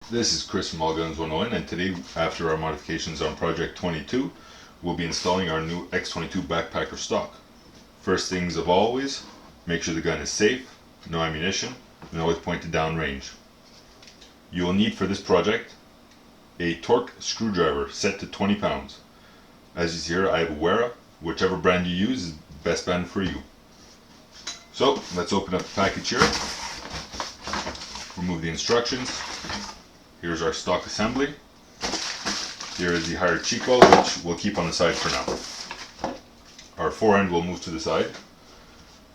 This is Chris from All Guns 101, and today, after our modifications on Project 22, we'll be installing our new X22 backpacker stock. First things of always, make sure the gun is safe, no ammunition, and always pointed down range. You will need for this project a Torque screwdriver set to 20 pounds. As you see here, I have a Wera. Whichever brand you use is the best brand for you. So, let's open up the package here, remove the instructions. Here's our stock assembly. Here is the higher cheek weld, which we'll keep on the side for now. Our forend will move to the side.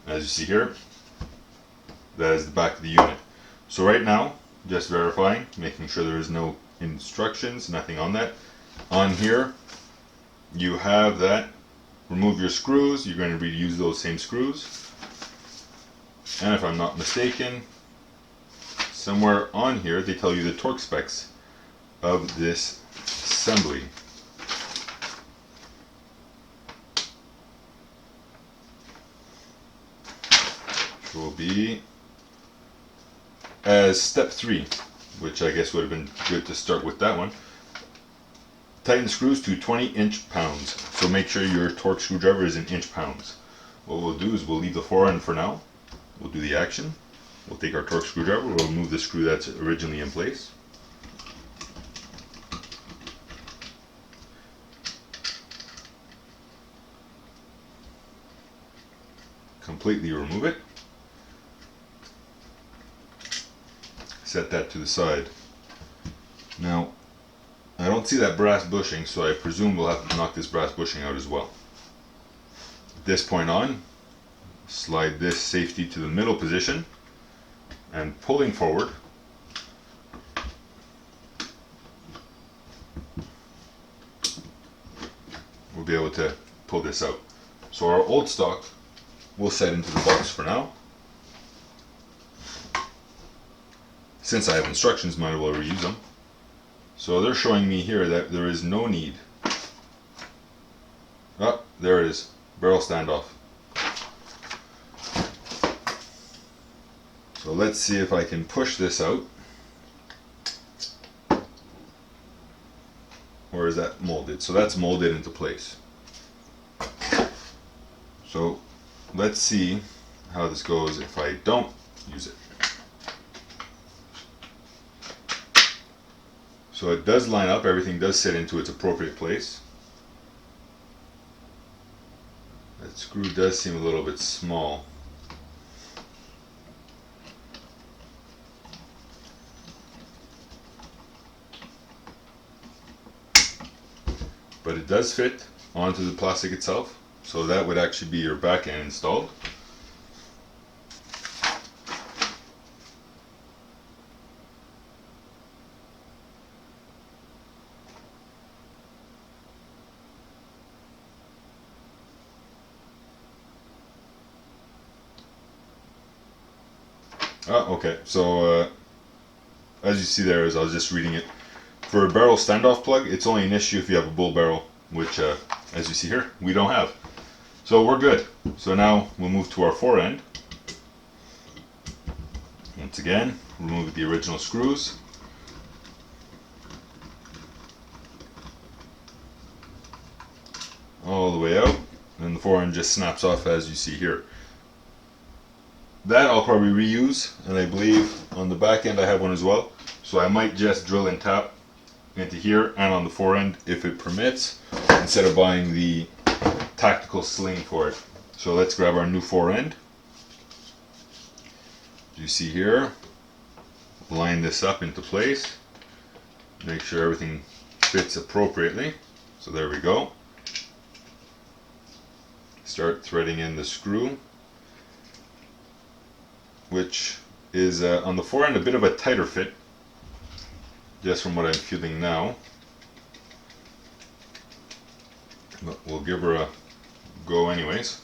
As you see here, that is the back of the unit. So right now, just verifying, making sure there is no instructions, nothing on that. On here, you have that. Remove your screws. You're going to reuse those same screws. And if I'm not mistaken, somewhere on here they tell you the torque specs of this assembly. Which will be as step 3, which I guess would have been good to start with that one. Tighten screws to 20 pounds. So make sure your torque screwdriver is in inch pounds. What we'll do is we'll leave the forend for now. We'll do the action. We'll take our torque screwdriver, we'll remove the screw that's originally in place. Completely remove it. Set that to the side. Now, I don't see that brass bushing, so I presume we'll have to knock this brass bushing out as well. At this point on, slide this safety to the middle position, and pulling forward, we'll be able to pull this out. So our old stock we'll set into the box for now. Since I have instructions, might as well reuse them. So they're showing me here that there is no need. Oh, there it is. Barrel standoff. So let's see if I can push this out. Or is that molded? So that's molded into place. So let's see how this goes if I don't use it. So it does line up, everything does sit into its appropriate place. That screw does seem a little bit small. But it does fit onto the plastic itself, so that would actually be your back end installed. Oh, okay, so as you see there, as I was just reading it, for a barrel standoff plug, it's only an issue if you have a bull barrel, which, as you see here, we don't have. So we're good. So now we'll move to our forend. Once again, remove the original screws. All the way out, and the forend just snaps off as you see here. That I'll probably reuse, and I believe on the back end I have one as well. So I might just drill and tap into here and on the forend if it permits, instead of buying the tactical sling for it. So let's grab our new forend. You see here, line this up into place, make sure everything fits appropriately. So there we go. Start threading in the screw, which is on the forend a bit of a tighter fit, just from what I'm feeling now. But we'll give her a go anyways.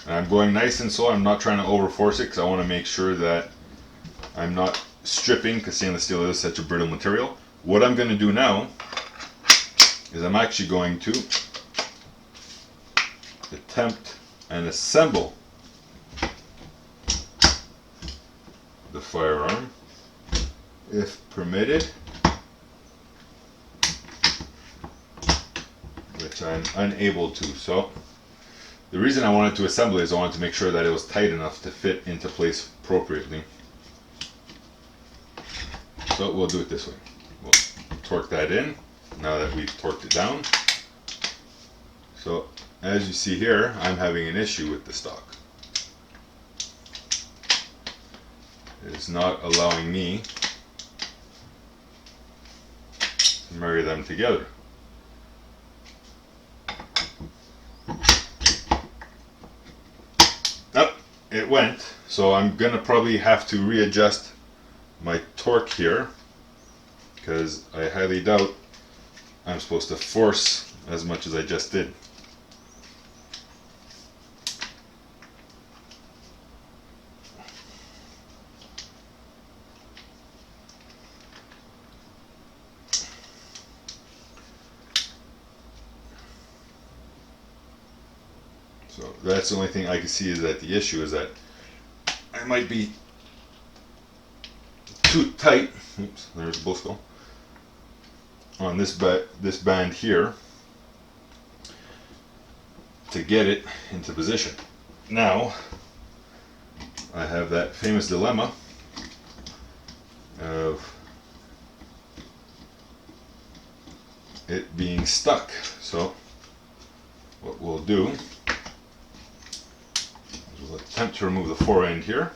And I'm going nice and slow. I'm not trying to overforce it because I want to make sure that I'm not stripping, because stainless steel is such a brittle material. What I'm going to do now is I'm actually going to attempt and assemble the firearm if permitted, which I'm unable to. So the reason I wanted to assemble it is I wanted to make sure that it was tight enough to fit into place appropriately. So we'll do it this way. We'll torque that in now that we've torqued it down. So as you see here, I'm having an issue with the stock. It is not allowing me to marry them together. Oh, it went. So I'm gonna probably have to readjust my torque here, because I highly doubt I'm supposed to force as much as I just did. So that's the only thing I can see, is that the issue is that I might be too tight. Oops, there's the bull skull on this band here to get it into position. Now I have that famous dilemma of it being stuck. So what we'll do is we'll attempt to remove the fore end here.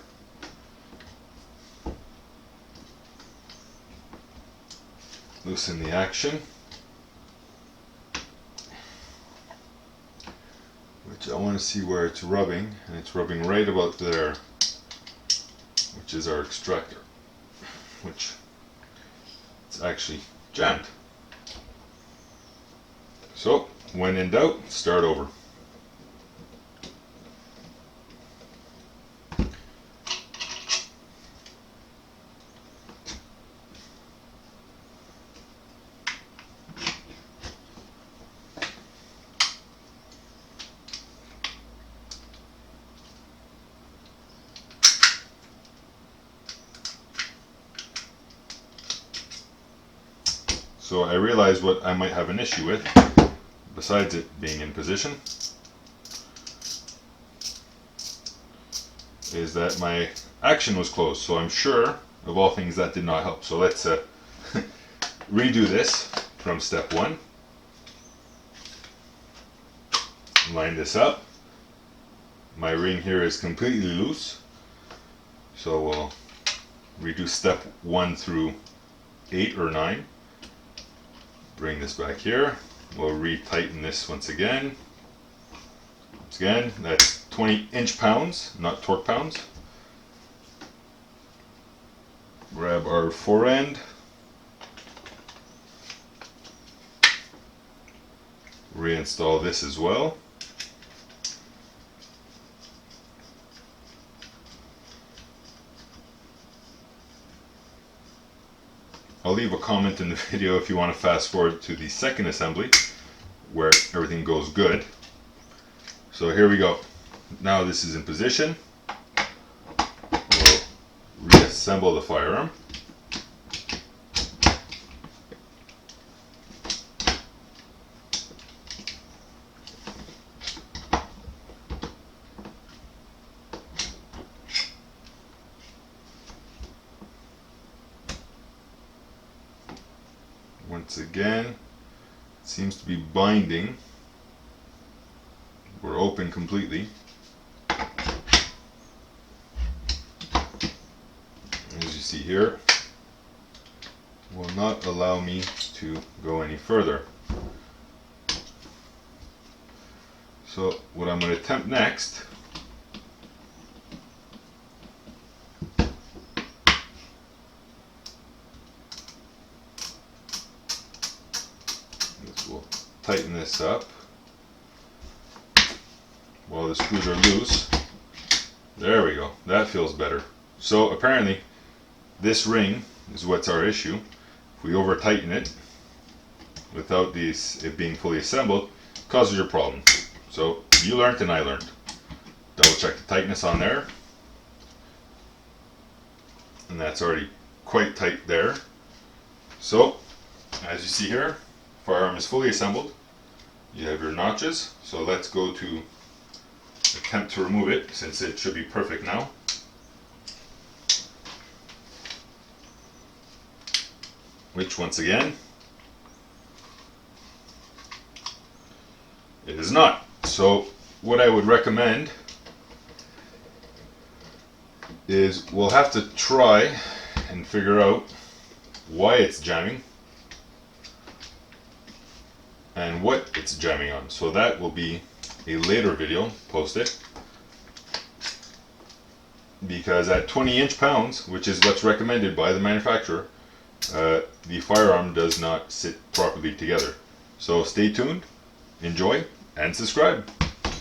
Loosen the action, which I want to see where it's rubbing, and it's rubbing right about there, which is our extractor, which it's actually jammed. So when in doubt, start over. So I realized what I might have an issue with, besides it being in position, is that my action was closed. So I'm sure, of all things, that did not help. So let's redo this from step one. Line this up. My ring here is completely loose, so we'll redo step 1 through 8 or 9. Bring this back here. We'll retighten this once again. Once again, that's 20 inch-pounds, not torque pounds. Grab our fore end. Reinstall this as well. I'll leave a comment in the video if you want to fast forward to the second assembly where everything goes good. So here we go. Now this is in position. We'll reassemble the firearm. Once again, it seems to be binding. We're open completely. As you see here, will not allow me to go any further. So what I'm going to attempt next is we'll tighten this up while the screws are loose. There we go. That feels better. So apparently this ring is what's our issue. If we over tighten it without it being fully assembled, it causes your problem. So you learned and I learned. double check the tightness on there. And that's already quite tight there. So, as you see here, firearm is fully assembled. You have your notches, so let's go to attempt to remove it, since it should be perfect now. Which, once again, it is not. So what I would recommend is we'll have to try and figure out why it's jamming and what it's jamming on. So that will be a later video posted, because at 20 inch-pounds, which is what's recommended by the manufacturer, the firearm does not sit properly together. So stay tuned, enjoy, and subscribe.